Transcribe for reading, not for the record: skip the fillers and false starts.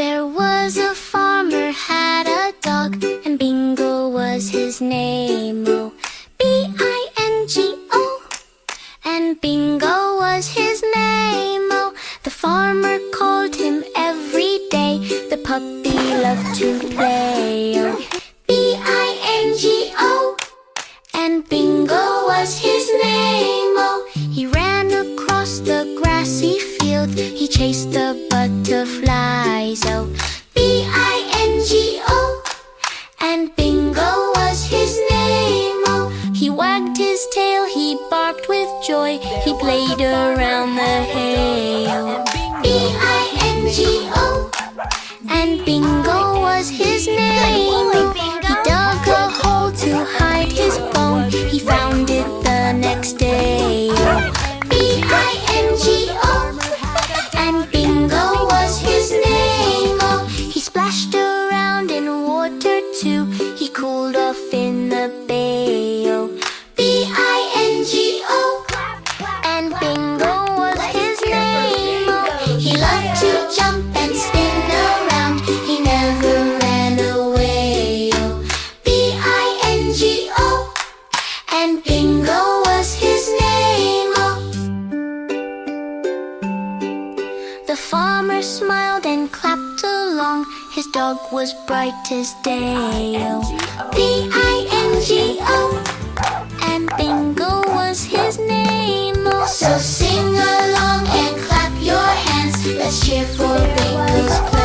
There was a farmer had a dog, and Bingo was his name, oh, B-I-N-G-O. And Bingo was his name, oh. The farmer called him every day. The puppy loved to play, oh, B-I-N-G-O. And Bingo was his name, oh. He ran across the grassy field. He chased the butterflies, oh, B-I-N-G-O. And Bingo was his name, oh. He wagged his tail, he barked with joy. He played around the hay, oh, B-I-N-G-O. And Bingo was his name, oh. He dug a hole to hide his bone. He found it the next day, oh, B-I-N-G-O. And Bingo was his name, oh. He splashed around in water too. He cooled off in the bay, oh, B-I-G-O. And Bingo was his name, oh. He loved to jump and spin around. He never ran away, oh, B-I-N-G-O. And Bingo was his name, oh. The farmer smiled and clapped along. His dog was bright as day, oh, B-I-N-G-O. And Bingo was his name, oh. So sing along and clap your hands. Let's cheer for Bingo's play.